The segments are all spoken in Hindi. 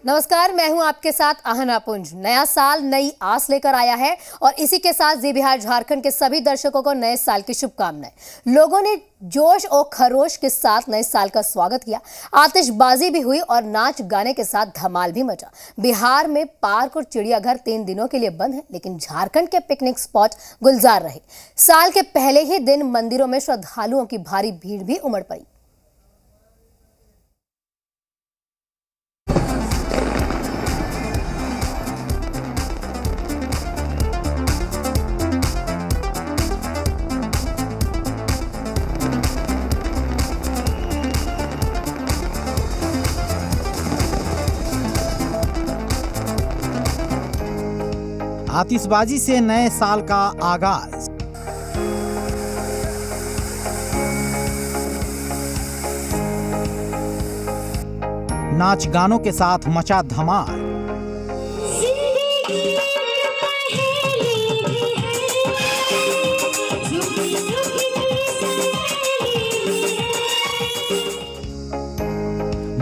नमस्कार, मैं हूं आपके साथ आहना पुंज। नया साल नई आस लेकर आया है और इसी के साथ जी बिहार झारखंड के सभी दर्शकों को नए साल की शुभकामनाएं। लोगों ने जोश और खरोश के साथ नए साल का स्वागत किया। आतिशबाजी भी हुई और नाच गाने के साथ धमाल भी मचा। बिहार में पार्क और चिड़ियाघर 3 दिनों के लिए बंद है, लेकिन झारखंड के पिकनिक स्पॉट गुलजार रहे। साल के पहले ही दिन मंदिरों में श्रद्धालुओं की भारी भीड़ भी उमड़ पड़ी। आतिशबाजी से नए साल का आगाज। नाच गानों के साथ मचा धमाल।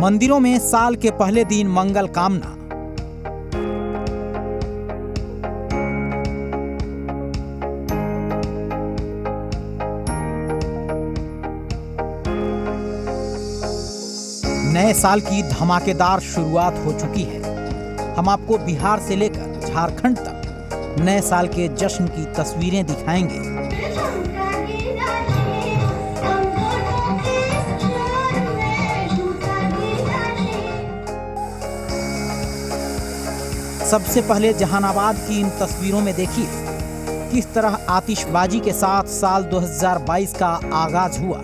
मंदिरों में साल के पहले दिन मंगल कामना। नए साल की धमाकेदार शुरुआत हो चुकी है। हम आपको बिहार से लेकर झारखंड तक नए साल के जश्न की तस्वीरें दिखाएंगे। सबसे पहले जहानाबाद की इन तस्वीरों में देखिए किस तरह आतिशबाजी के साथ साल 2022 का आगाज हुआ।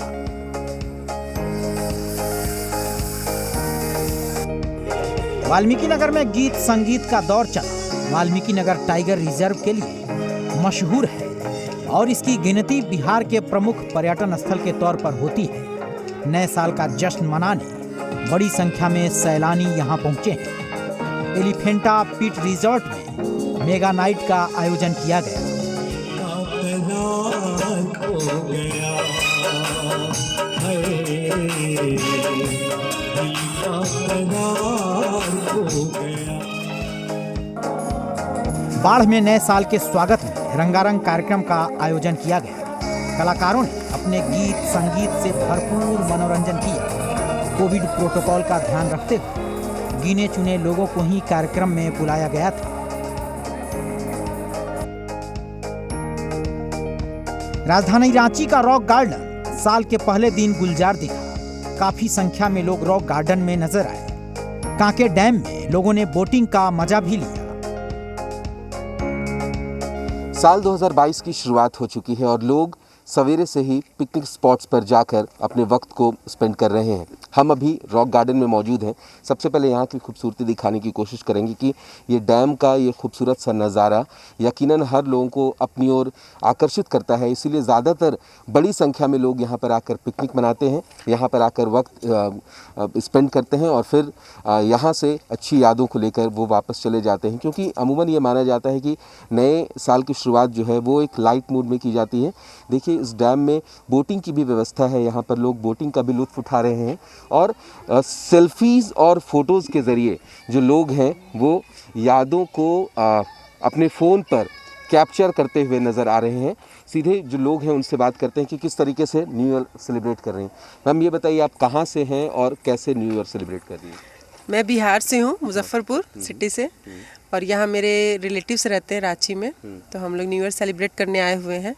वाल्मीकि नगर में गीत संगीत का दौर चला। वाल्मीकि नगर टाइगर रिजर्व के लिए मशहूर है और इसकी गिनती बिहार के प्रमुख पर्यटन स्थल के तौर पर होती है। नए साल का जश्न मनाने बड़ी संख्या में सैलानी यहां पहुंचे हैं। एलिफेंटा पिट रिजॉर्ट में मेगा नाइट का आयोजन किया गया। बाढ़ में नए साल के स्वागत में रंगारंग कार्यक्रम का आयोजन किया गया। कलाकारों ने अपने गीत संगीत से भरपूर मनोरंजन किया। कोविड प्रोटोकॉल का ध्यान रखते हुए गिने चुने लोगों को ही कार्यक्रम में बुलाया गया था। राजधानी रांची का रॉक गार्डन साल के पहले दिन गुलजार दिखा। काफी संख्या में लोग रॉक गार्डन में नजर आए। कांके डैम में लोगों ने बोटिंग का मजा भी लिया। साल 2022 की शुरुआत हो चुकी है और लोग सवेरे से ही पिकनिक स्पॉट्स पर जाकर अपने वक्त को स्पेंड कर रहे हैं। हम अभी रॉक गार्डन में मौजूद हैं। सबसे पहले यहाँ की खूबसूरती दिखाने की कोशिश करेंगे कि ये डैम का ये खूबसूरत सा नज़ारा यकीनन हर लोगों को अपनी ओर आकर्षित करता है। इसीलिए ज़्यादातर बड़ी संख्या में लोग यहाँ पर आकर पिकनिक मनाते हैं, यहाँ पर आकर वक्त स्पेंड करते हैं और फिर यहाँ से अच्छी यादों को लेकर वो वापस चले जाते हैं। क्योंकि अमूमन ये माना जाता है कि नए साल की शुरुआत जो है वो एक लाइट मूड में की जाती है। देखिए इस डैम में बोटिंग की भी व्यवस्था है। यहाँ पर लोग बोटिंग का भी लुत्फ़ उठा रहे हैं और सेल्फीज़ और फोटोज़ के ज़रिए जो लोग हैं वो यादों को अपने फ़ोन पर कैप्चर करते हुए नज़र आ रहे हैं। सीधे जो लोग हैं उनसे बात करते हैं कि किस तरीके से न्यू ईयर सेलिब्रेट कर रहे हैं। मैम ये बताइए आप कहाँ से हैं और कैसे न्यू ईयर सेलिब्रेट कर रही हैं? मैं बिहार से हूँ, मुजफ्फरपुर सिटी से, और यहाँ मेरे रिलेटिव्स रहते हैं रांची में, तो हम लोग न्यू ईयर सेलिब्रेट करने आए हुए हैं।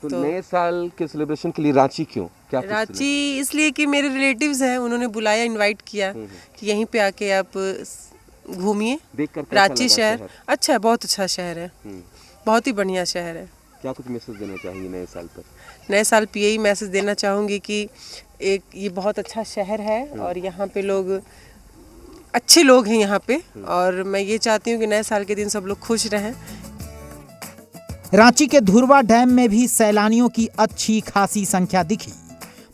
तो नए साल के सेलिब्रेशन के लिए रांची क्यों? क्या रांची इसलिए कि मेरे रिलेटिव्स हैं, उन्होंने बुलाया, इनवाइट किया कि यहीं पे आके आप घूमिए। रांची शहर अच्छा है, बहुत अच्छा शहर है, बहुत ही बढ़िया शहर है। क्या कुछ मैसेज देना चाहिए नए साल पर? नए साल पे यही मैसेज देना चाहूँगी कि एक ये बहुत अच्छा शहर है और यहाँ पे लोग अच्छे लोग हैं यहाँ पे, और मैं ये चाहती हूँ कि नए साल के दिन सब लोग खुश रहें। रांची के धुरवा डैम में भी सैलानियों की अच्छी खासी संख्या दिखी।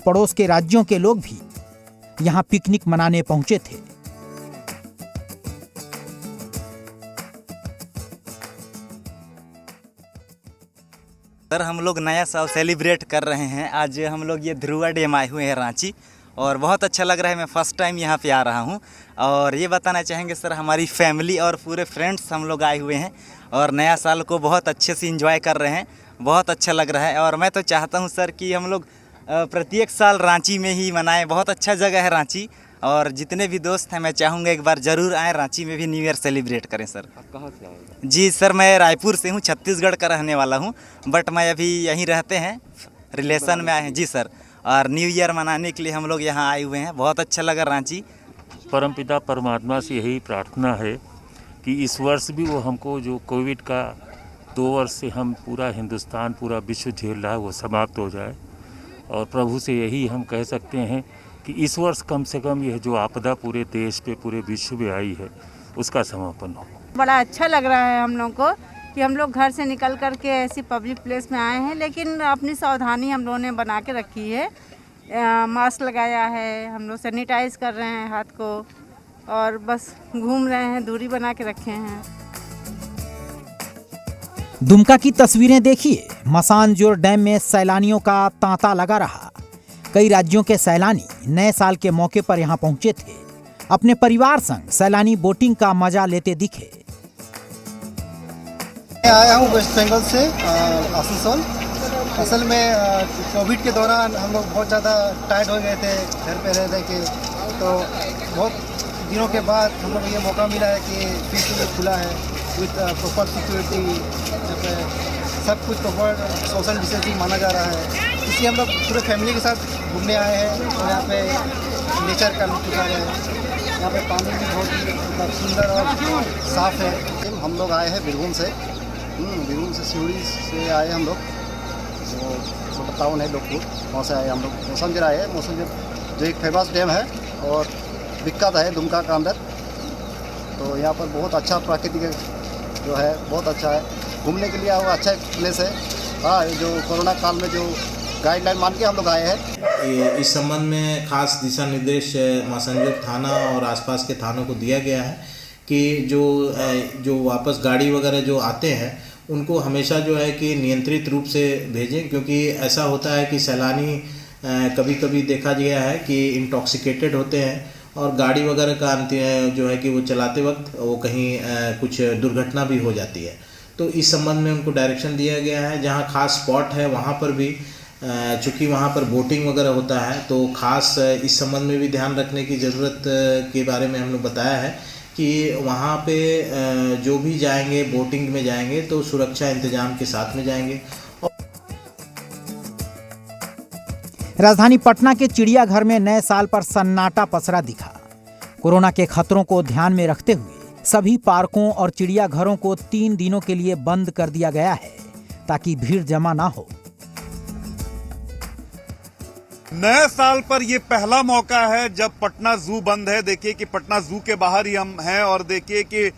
पड़ोस के राज्यों के लोग भी यहाँ पिकनिक मनाने पहुंचे थे। सर हम लोग नया साल सेलिब्रेट कर रहे हैं। आज हम लोग ये ध्रुवा डैम आए हुए हैं रांची, और बहुत अच्छा लग रहा है। मैं फर्स्ट टाइम यहाँ पे आ रहा हूँ। और ये बताना चाहेंगे सर, हमारी फैमिली और पूरे फ्रेंड्स हम लोग आए हुए हैं और नया साल को बहुत अच्छे से एंजॉय कर रहे हैं। बहुत अच्छा लग रहा है और मैं तो चाहता हूँ सर कि हम लोग प्रत्येक साल रांची में ही मनाएं। बहुत अच्छा जगह है रांची और जितने भी दोस्त हैं मैं चाहूँगा एक बार ज़रूर आएँ, रांची में भी न्यू ईयर सेलिब्रेट करें सर। आप कहाँ से आए? जी सर, मैं रायपुर से हूँ, छत्तीसगढ़ का रहने वाला हूँ, बट मैं अभी यहीं रहते हैं, रिलेशन में आए हैं। जी सर, और न्यू ईयर मनाने के लिए हम लोग यहाँ आए हुए हैं। बहुत अच्छा लगा रांची। परमपिता परमात्मा से यही प्रार्थना है कि इस वर्ष भी वो हमको जो कोविड का 2 वर्ष से हम पूरा हिंदुस्तान पूरा विश्व झेल रहा है वो समाप्त हो जाए। और प्रभु से यही हम कह सकते हैं कि इस वर्ष कम से कम यह जो आपदा पूरे देश पे पूरे विश्व में आई है उसका समापन हो। बड़ा अच्छा लग रहा है हम लोग को कि हम लोग घर से निकल कर के ऐसी पब्लिक प्लेस में आए हैं, लेकिन अपनी सावधानी हम लोगों ने बना के रखी है। मास्क लगाया है, हम लोग सैनिटाइज कर रहे हैं हाथ को और बस घूम रहे हैं, दूरी बना के रखे हैं। दुमका की तस्वीरें देखिए। मसानजोर डैम में सैलानियों का तांता लगा रहा। कई राज्यों के सैलानी नए साल के मौके पर यहां पहुंचे थे। अपने परिवार संग सैलानी बोटिंग का मजा लेते दिखे। मैं आया हूँ वेस्ट बंगाल से आसनसोल। असल में कोविड के दौरान हम लोग बहुत ज़्यादा टायर्ड हो गए थे घर पे रह के, तो बहुत दिनों के बाद हम लोग को ये मौका मिला है कि फिर से खुला है विद प्रॉपर सिक्योरिटी, सब कुछ प्रॉपर सोशल डिस्टेंसिंग माना जा रहा है। इसलिए हम लोग पूरे फैमिली के साथ घूमने आए हैं और यहाँ पे नेचर का लुत्फ उठा रहे हैं। यहाँ पे पानी भी बहुत सुंदर और साफ़ है। हम लोग आए हैं बीरभूम से सिवड़ी से आए हम लोग, जो छोटा टाउन है लोकपुर, वहाँ से आए हम लोग। मौसमजर आए हैं। मौसमजर जो एक फेमस डैम है और विख्यात है दुमका का अंदर, तो यहाँ पर बहुत अच्छा प्राकृतिक जो है बहुत अच्छा है घूमने के लिए। वो अच्छा प्लेस है। हाँ, जो कोरोना काल में जो गाइडलाइन मान के हम लोग आए हैं। इस संबंध में खास दिशा निर्देश मसानजोर थाना और आसपास के थानों को दिया गया है कि जो वापस गाड़ी वगैरह जो आते हैं उनको हमेशा जो है कि नियंत्रित रूप से भेजें, क्योंकि ऐसा होता है कि सैलानी कभी कभी देखा गया है कि इंटॉक्सिकेटेड होते हैं और गाड़ी वगैरह का जो है कि वो चलाते वक्त वो कहीं कुछ दुर्घटना भी हो जाती है। तो इस संबंध में उनको डायरेक्शन दिया गया है। जहाँ खास स्पॉट है वहाँ पर भी चूँकि वहाँ पर बोटिंग वगैरह होता है, तो खास इस संबंध में भी ध्यान रखने की ज़रूरत के बारे में हम लोग बताया है कि वहाँ पे जो भी जाएंगे बोटिंग में जाएंगे तो सुरक्षा इंतजाम के साथ में जाएंगे। राजधानी पटना के चिड़ियाघर में नए साल पर सन्नाटा पसरा दिखा। कोरोना के खतरों को ध्यान में रखते हुए सभी पार्कों और चिड़ियाघरों को 3 दिनों के लिए बंद कर दिया गया है ताकि भीड़ जमा ना हो। नए साल पर ये पहला मौका है जब पटना जू बंद है। देखिए कि पटना जू के बाहर ही हम हैं और देखिए कि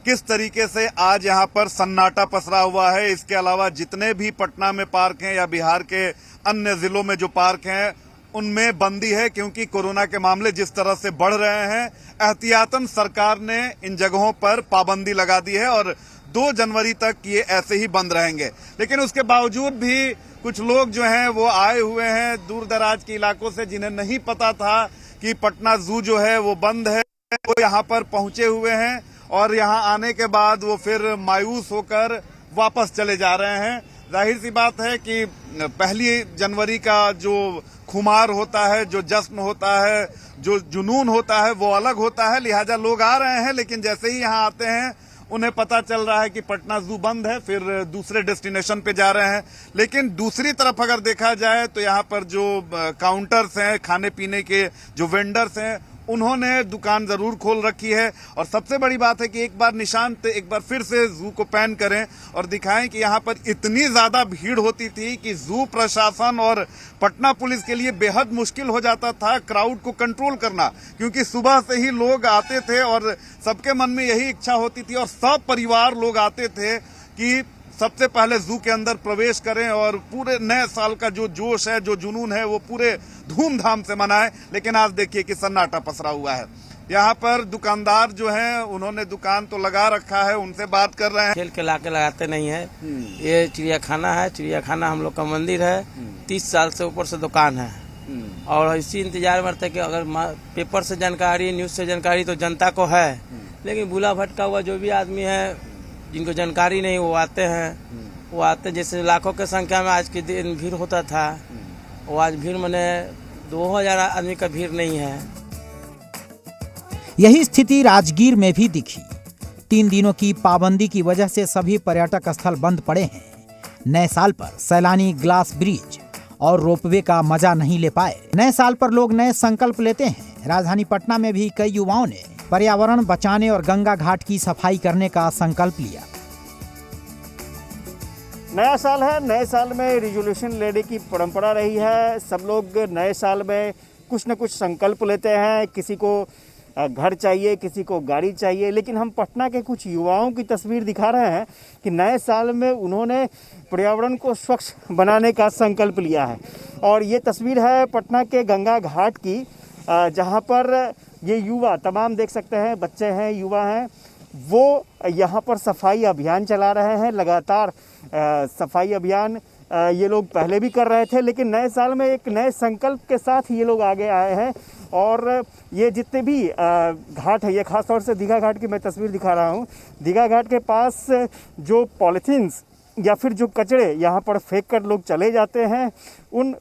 किस तरीके से आज यहाँ पर सन्नाटा पसरा हुआ है। इसके अलावा जितने भी पटना में पार्क हैं या बिहार के अन्य जिलों में जो पार्क हैं उनमें बंदी है, क्योंकि कोरोना के मामले जिस तरह से बढ़ रहे हैं एहतियातन सरकार ने इन जगहों पर पाबंदी लगा दी है और 2 जनवरी तक ये ऐसे ही बंद रहेंगे। लेकिन उसके बावजूद भी कुछ लोग जो हैं वो आए हुए हैं दूर दराज के इलाकों से, जिन्हें नहीं पता था कि पटना जू जो है वो बंद है, वो यहाँ पर पहुंचे हुए हैं और यहाँ आने के बाद वो फिर मायूस होकर वापस चले जा रहे हैं। जाहिर सी बात है कि 1 जनवरी का जो खुमार होता है, जो जश्न होता है, जो जुनून होता है वो अलग होता है, लिहाजा लोग आ रहे हैं। लेकिन जैसे ही यहाँ आते हैं उन्हें पता चल रहा है कि पटना जू बंद है, फिर दूसरे डेस्टिनेशन पे जा रहे हैं। लेकिन दूसरी तरफ अगर देखा जाए तो यहाँ पर जो काउंटर्स हैं, खाने पीने के जो वेंडर्स हैं, उन्होंने दुकान जरूर खोल रखी है। और सबसे बड़ी बात है कि एक बार निशांत एक बार फिर से जू को पैन करें और दिखाएं कि यहाँ पर इतनी ज्यादा भीड़ होती थी कि जू प्रशासन और पटना पुलिस के लिए बेहद मुश्किल हो जाता था क्राउड को कंट्रोल करना, क्योंकि सुबह से ही लोग आते थे और सबके मन में यही इच्छा होती थी और सब परिवार लोग आते थे कि सबसे पहले जू के अंदर प्रवेश करें और पूरे नए साल का जो जोश है, जो जुनून है, वो पूरे धूमधाम से मनाएं। लेकिन आज देखिए कि सन्नाटा पसरा हुआ है। यहाँ पर दुकानदार जो हैं उन्होंने दुकान तो लगा रखा है, उनसे बात कर रहे हैं। खेल के लाके लगाते नहीं है। ये चिड़ियाखाना है, चिड़ियाखाना हम लोग का मंदिर है, 30 साल से ऊपर से दुकान है। और इसी इंतजार में रहता है कि अगर पेपर से जानकारी, न्यूज़ से जानकारी तो जनता को है, लेकिन भूला भटका हुआ जो भी आदमी है जिनको जानकारी नहीं वो आते हैं। वो आते जैसे लाखों की संख्या में आज के दिन भीड़ होता था, वो आज भीड़ मने 2000 आदमी का भीड़ नहीं है। यही स्थिति राजगीर में भी दिखी। 3 दिनों की पाबंदी की वजह से सभी पर्यटक स्थल बंद पड़े हैं। नए साल पर सैलानी ग्लास ब्रिज और रोपवे का मजा नहीं ले पाए। नए साल पर लोग नए संकल्प लेते हैं। राजधानी पटना में भी कई युवाओं ने पर्यावरण बचाने और गंगा घाट की सफाई करने का संकल्प लिया। नया साल है, नए साल में रिजोल्यूशन लेने की परंपरा रही है। सब लोग नए साल में कुछ न कुछ संकल्प लेते हैं। किसी को घर चाहिए, किसी को गाड़ी चाहिए, लेकिन हम पटना के कुछ युवाओं की तस्वीर दिखा रहे हैं कि नए साल में उन्होंने पर्यावरण को स्वच्छ बनाने का संकल्प लिया है। और ये तस्वीर है पटना के गंगा घाट की, जहाँ पर ये युवा तमाम देख सकते हैं, बच्चे हैं, युवा हैं, वो यहाँ पर सफाई अभियान चला रहे हैं। लगातार सफाई अभियान ये लोग पहले भी कर रहे थे, लेकिन नए साल में एक नए संकल्प के साथ ये लोग आगे आए हैं। और ये जितने भी घाट है, ये खास तौर से दीघा घाट की मैं तस्वीर दिखा रहा हूँ। दीघा घाट के पास जो पॉलीथीन्स या फिर जो कचरे यहाँ पर फेंक कर लोग चले जाते हैं, उन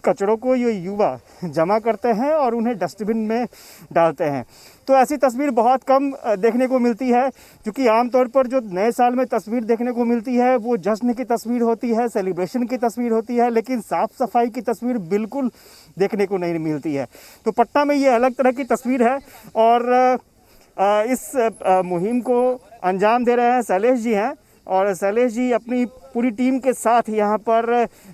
कचड़ों को ये युवा जमा करते हैं और उन्हें डस्टबिन में डालते हैं। तो ऐसी तस्वीर बहुत कम देखने को मिलती है, क्योंकि आमतौर पर जो नए साल में तस्वीर देखने को मिलती है वो जश्न की तस्वीर होती है, सेलिब्रेशन की तस्वीर होती है, लेकिन साफ़ सफाई की तस्वीर बिल्कुल देखने को नहीं मिलती है। तो पटना में ये अलग तरह की तस्वीर है। और इस मुहिम को अंजाम दे रहे हैं शैलेश जी हैं, और शैलेश जी अपनी पूरी टीम के साथ यहाँ पर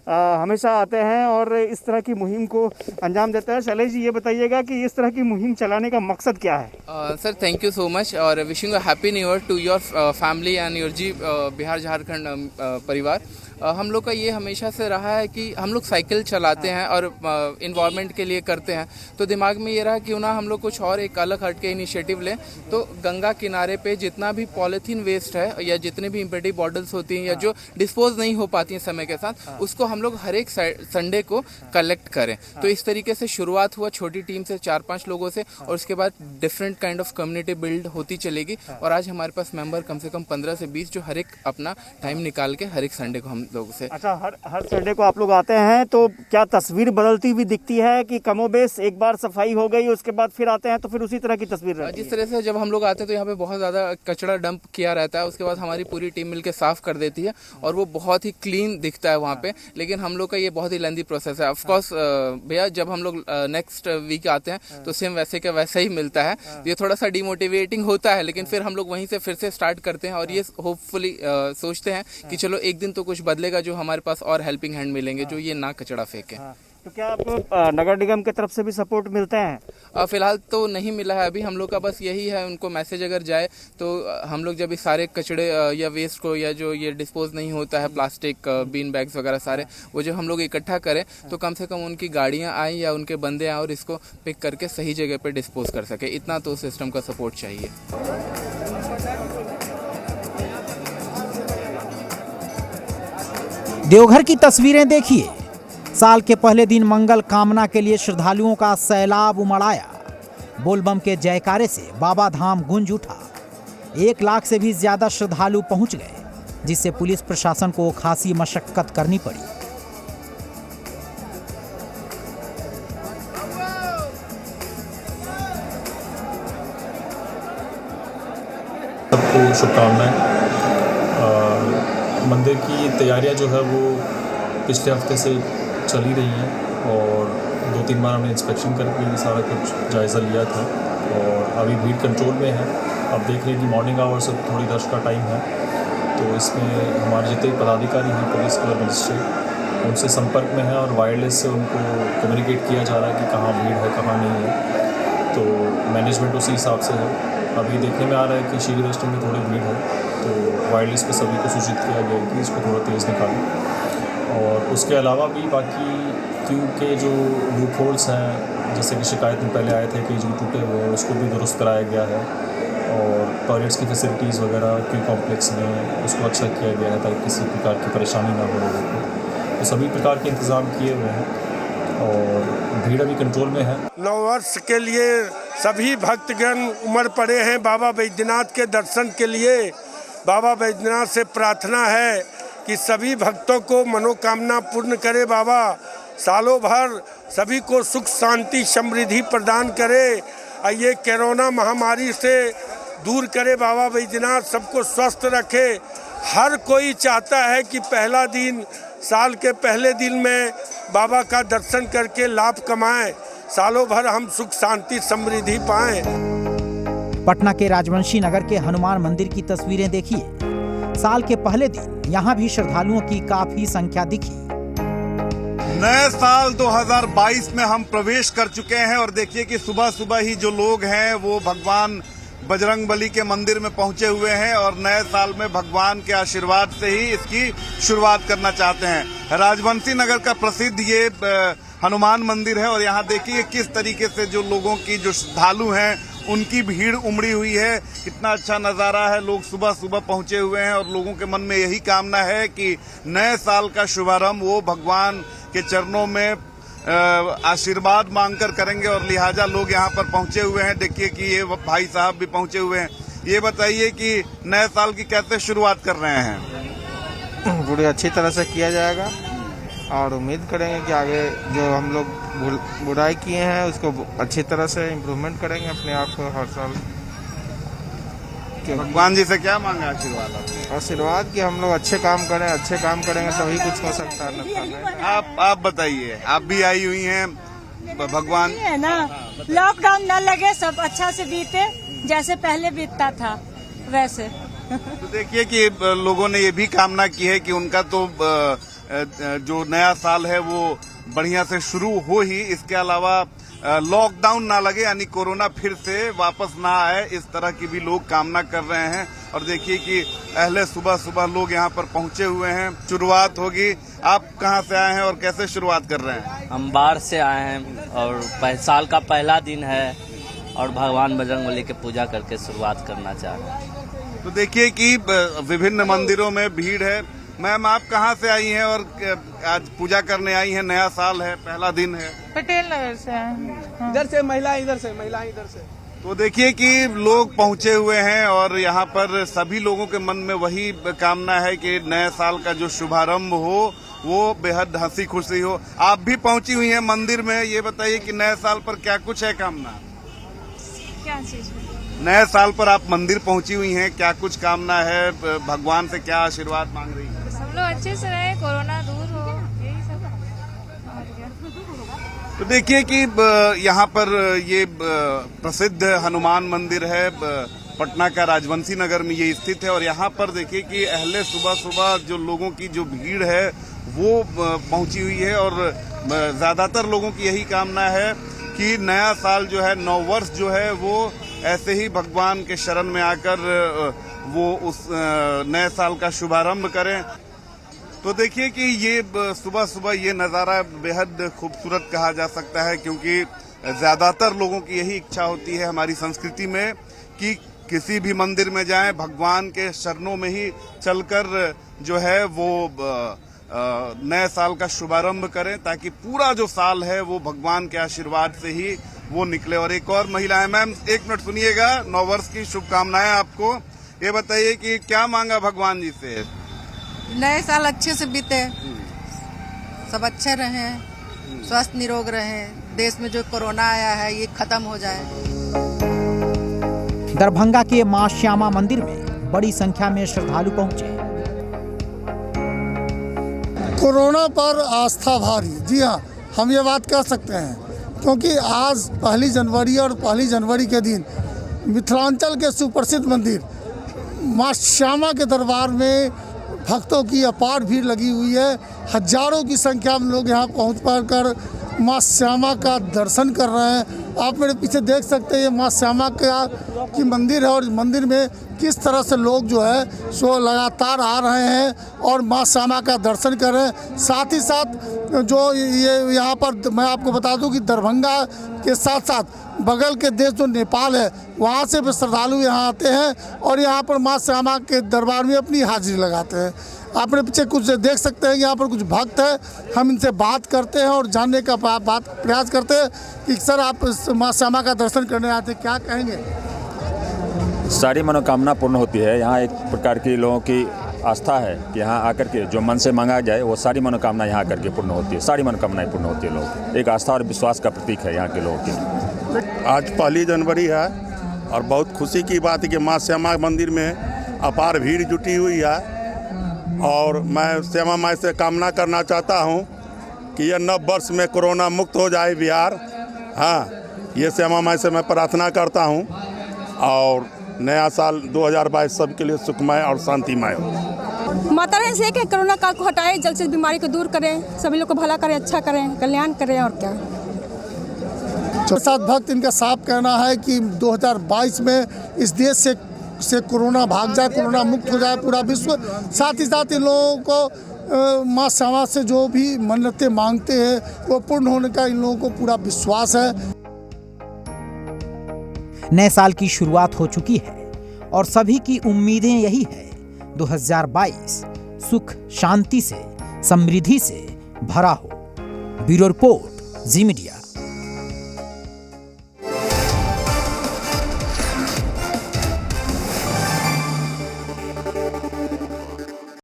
हमेशा आते हैं और इस तरह की मुहिम को अंजाम देते हैं। शैलेश जी, ये बताइएगा कि इस तरह की मुहिम चलाने का मकसद क्या है? Sir, thank you so much और wishing a happy new year to your family and your Zee Bihar Jharkhand परिवार। हम लोग का ये हमेशा से रहा है कि हम लोग साइकिल चलाते हैं और इन्वायरमेंट के लिए करते हैं, तो दिमाग में ये रहा क्यों ना हम लोग कुछ और एक अलग हट के इनिशिएटिव लें। तो गंगा किनारे पे जितना भी पॉलीथीन वेस्ट है या जितने भी इम्पेटी बॉटल्स होती हैं या जो डिस्पोज नहीं हो पाती हैं समय के साथ, उसको हम लोग हर एक संडे को कलेक्ट करें। तो इस तरीके से शुरुआत हुआ छोटी टीम से 4-5 लोगों से, और उसके बाद different kind of community build होती चलेगी। और आज हमारे पास मेंबर कम से कम 15 से 20 जो हर एक अपना टाइम निकाल के हर एक संडे को हम लोग से। अच्छा, हर संडे को आप लोग आते हैं, तो क्या तस्वीर बदलती हुई दिखती है कि कमोबेश एक बार सफाई हो गई उसके बाद फिर आते हैं तो फिर उसी तरह की तस्वीर रहती है? जिस तरह से जब हम लोग आते हैं तो यहाँ पे बहुत ज़्यादा कचरा डंप किया रहता है, उसके बाद हमारी पूरी टीम मिलकर साफ कर देती है और वो बहुत ही क्लीन दिखता है वहाँ पे। लेकिन हम लोग का ये बहुत ही लेंथी प्रोसेस है। ऑफकोर्स भैया, जब हम लोग नेक्स्ट वीक आते हैं तो सेम वैसे का वैसा ही मिलता है। ये थोड़ा सा डिमोटिवेटिंग होता है, लेकिन फिर हम लोग वहीं से फिर से स्टार्ट करते हैं और ये होपफुली सोचते हैं कि चलो एक दिन तो कुछ बदलेगा, जो हमारे पास और हेल्पिंग हैंड मिलेंगे जो ये ना कचरा फेंके। तो क्या आपको नगर निगम की तरफ से भी सपोर्ट मिलते हैं? फिलहाल तो नहीं मिला है अभी। हम लोग का बस यही है, उनको मैसेज अगर जाए तो हम लोग जब इस सारे कचड़े या वेस्ट को या जो ये डिस्पोज नहीं होता है, प्लास्टिक बीन बैग्स वगैरह सारे, वो जो हम लोग इकट्ठा करें तो कम से कम उनकी गाड़ियाँ आएँ या उनके बंदे आएँ और इसको पिक करके सही जगह पे डिस्पोज कर सके। इतना तो सिस्टम का सपोर्ट चाहिए। देवघर की तस्वीरें देखिए। साल के पहले दिन मंगल कामना के लिए श्रद्धालुओं का सैलाब उमड़ आया। बोलबम के जयकारे से बाबा धाम गूंज उठा। 1 लाख से भी ज्यादा श्रद्धालु पहुंच गए, जिससे पुलिस प्रशासन को खासी मशक्कत करनी पड़ी। सबको शुभकामनाएं। मंदिर की तैयारियां जो है वो पिछले हफ्ते से चल ही रही हैं और 2-3 बार हमने इंस्पेक्शन करके सारा कुछ जायज़ा लिया था और अभी भीड़ कंट्रोल में है। अब देख रहे हैं कि मॉर्निंग आवर्स अब थोड़ी रश का टाइम है, तो इसमें हमारे जितने पदाधिकारी हैं पुलिस के और मजिस्ट्रेट उनसे संपर्क में है और वायरलेस से उनको कम्युनिकेट किया जा रहा है कि कहाँ भीड़ है कहाँ नहीं है। तो मैनेजमेंट उसी हिसाब से है। अभी देखने में आ रहा है कि श्री दर्शन में थोड़ी भीड़ है, तो वायरलेस पे सभी को सूचित किया गया है कि इसको थोड़ा तेज़ निकालें। और उसके अलावा भी बाकी क्यू के जो लूप होल्स हैं, जैसे कि शिकायत में पहले आए थे कि जो टूटे हुए हैं उसको भी दुरुस्त कराया गया है और टॉयलेट्स की फैसिलिटीज़ वगैरह क्यू कॉम्प्लेक्स में उसको अच्छा किया गया है ताकि किसी प्रकार की परेशानी ना हो लोगों को। तो सभी प्रकार के इंतज़ाम किए हुए हैं और भीड़ अभी कंट्रोल में है। नववर्ष के लिए सभी भक्तगण उमड़ पड़े हैं बाबा बैद्यनाथ के दर्शन के लिए। बाबा बैद्यनाथ से प्रार्थना है कि सभी भक्तों को मनोकामना पूर्ण करे बाबा, सालों भर सभी को सुख शांति समृद्धि प्रदान करे और ये कोरोना महामारी से दूर करे बाबा बैद्यनाथ, सबको स्वस्थ रखे। हर कोई चाहता है कि पहला दिन, साल के पहले दिन में बाबा का दर्शन करके लाभ कमाएं, सालों भर हम सुख शांति समृद्धि पाएं। पटना के राजवंशी नगर के हनुमान मंदिर की तस्वीरें देखिए। साल के पहले दिन यहाँ भी श्रद्धालुओं की काफी संख्या दिखी। नए साल 2022 में हम प्रवेश कर चुके हैं और देखिए कि सुबह सुबह ही जो लोग हैं वो भगवान बजरंगबली के मंदिर में पहुंचे हुए हैं और नए साल में भगवान के आशीर्वाद से ही इसकी शुरुआत करना चाहते हैं। राजवंशी नगर का प्रसिद्ध ये हनुमान मंदिर है और यहाँ देखिए किस तरीके से जो लोगों की, जो श्रद्धालु हैं उनकी भीड़ उमड़ी हुई है। कितना अच्छा नज़ारा है, लोग सुबह सुबह पहुंचे हुए हैं और लोगों के मन में यही कामना है कि नए साल का शुभारंभ वो भगवान के चरणों में आशीर्वाद मांगकर करेंगे और लिहाजा लोग यहाँ पर पहुंचे हुए हैं। देखिए कि ये भाई साहब भी पहुंचे हुए हैं। ये बताइए कि नए साल की कैसे शुरुआत कर रहे हैं? बड़ी अच्छी तरह से किया जाएगा और उम्मीद करेंगे कि आगे जो हम लोग बुराई किए हैं उसको अच्छी तरह से इम्प्रूवमेंट करेंगे अपने आप को हर साल। भगवान जी से क्या मांगा आशीर्वाद आपने? आशीर्वाद कि हम लोग अच्छे काम करें, अच्छे काम करेंगे तभी कुछ हो सकता है। आप बताइए, आप भी आई हुई हैं भगवान है ना, लॉकडाउन न लगे, सब अच्छा से बीते जैसे पहले बीतता था वैसे। तो देखिए कि लोगों ने ये भी कामना की है कि उनका तो जो नया साल है वो बढ़िया से शुरू हो ही, इसके अलावा लॉकडाउन ना लगे, यानी कोरोना फिर से वापस ना आए, इस तरह की भी लोग कामना कर रहे हैं। और देखिए कि पहले सुबह सुबह लोग यहाँ पर पहुंचे हुए हैं। शुरुआत होगी। आप कहाँ से आए हैं और कैसे शुरुआत कर रहे हैं? हम बाहर से आए हैं और साल का पहला दिन है और भगवान बजरंगबली की पूजा करके शुरुआत करना चाह रहे हैं। तो देखिए कि विभिन्न मंदिरों में भीड़ है। मैम, आप कहाँ से आई हैं और आज पूजा करने आई हैं? नया साल है, पहला दिन है। पटेल नगर से हाँ। इधर से महिला इधर से। तो देखिए कि लोग पहुंचे हुए हैं और यहाँ पर सभी लोगों के मन में वही कामना है कि नए साल का जो शुभारंभ हो वो बेहद हंसी खुशी हो। आप भी पहुंची हुई हैं मंदिर में। ये बताइए कि नए साल पर क्या कुछ है कामना? क्या चीज? नए साल पर आप मंदिर पहुंची हुई हैं, क्या कुछ कामना है? भगवान से क्या आशीर्वाद मांग रही है? सब लोग अच्छे से रहे, कोरोना दूर हो, यही सब। तो देखिए कि यहाँ पर ये प्रसिद्ध हनुमान मंदिर है, पटना का राजवंशी नगर में ये स्थित है और यहाँ पर देखिए कि अहले सुबह सुबह जो लोगों की जो भीड़ है वो पहुंची हुई है और ज्यादातर लोगों की यही कामना है कि नया साल जो है, नववर्ष जो है, वो ऐसे ही भगवान के शरण में आकर वो उस नए साल का शुभारंभ करें। तो देखिए कि ये सुबह सुबह ये नज़ारा बेहद खूबसूरत कहा जा सकता है, क्योंकि ज़्यादातर लोगों की यही इच्छा होती है हमारी संस्कृति में कि किसी भी मंदिर में जाएं, भगवान के शरणों में ही चलकर जो है वो नए साल का शुभारंभ करें, ताकि पूरा जो साल है वो भगवान के आशीर्वाद से ही वो निकले। और एक और महिला है। मैम, एक मिनट सुनिएगा। नववर्ष की शुभकामनाएं आपको। ये बताइए कि क्या मांगा भगवान जी से? नए साल अच्छे से बीते, सब अच्छे रहे, स्वस्थ निरोग रहे, देश में जो कोरोना आया है ये खत्म हो जाए। दरभंगा के मां श्यामा मंदिर में बड़ी संख्या में श्रद्धालु पहुंचे। कोरोना पर आस्था भारी, जी हाँ, हम ये बात कह सकते हैं, क्योंकि आज 1 जनवरी और 1 जनवरी के दिन मिथिलांचल के सुप्रसिद्ध मंदिर मां श्यामा के दरबार में भक्तों की अपार भीड़ लगी हुई है। हजारों की संख्या में लोग यहाँ पहुँच कर मां श्यामा का दर्शन कर रहे हैं। आप मेरे पीछे देख सकते हैं, ये मां श्यामा की मंदिर है और मंदिर में किस तरह से लोग जो है सो लगातार आ रहे हैं और मां श्यामा का दर्शन कर रहे हैं। साथ ही साथ जो ये यहाँ पर मैं आपको बता दूं कि दरभंगा के साथ साथ बगल के देश जो नेपाल है, वहाँ से भी श्रद्धालु यहाँ आते हैं और यहाँ पर मां श्यामा के दरबार में अपनी हाजिरी लगाते हैं। आपने पीछे कुछ देख सकते हैं, यहाँ पर कुछ भक्त हैं, हम इनसे बात करते हैं और जानने का प्रयास करते हैं कि सर आप माँ श्यामा का दर्शन करने आते हैं, क्या कहेंगे? सारी मनोकामना पूर्ण होती है। यहाँ एक प्रकार की लोगों की आस्था है कि यहाँ आकर के जो मन से मांगा जाए वो सारी मनोकामना यहाँ आकर के पूर्ण होती है, सारी मनोकामनाएं पूर्ण होती है। लोग एक आस्था और विश्वास का प्रतीक है यहाँ के लोगों की। आज 1 जनवरी है और बहुत खुशी की बात है कि माँ श्यामा मंदिर में अपार भीड़ जुटी हुई है और मैं श्यामा माई से कामना करना चाहता हूँ कि यह नव वर्ष में कोरोना मुक्त हो जाए बिहार। हाँ, ये श्यामा माई से मैं प्रार्थना करता हूँ और नया साल 2022 सबके लिए सुखमय और शांतिमय हो। माता रानी से कि कोरोना काल को हटाए, जल्द से बीमारी को दूर करें, सभी लोग को भला करें, अच्छा करें, कल्याण करें और क्या। साथ भक्त इनका साफ कहना है कि 2022 में इस देश से कोरोना भाग जाए, कोरोना मुक्त हो जाए पूरा विश्व। साथ ही साथ इन लोगों को माँ श्यामा से जो भी मन्नतें मांगते हैं वो पूर्ण होने का इन लोगों को पूरा विश्वास है। नए साल की शुरुआत हो चुकी है और सभी की उम्मीदें यही है 2022 सुख शांति से, समृद्धि से भरा हो। ब्यूरो रिपोर्ट, जी मीडिया।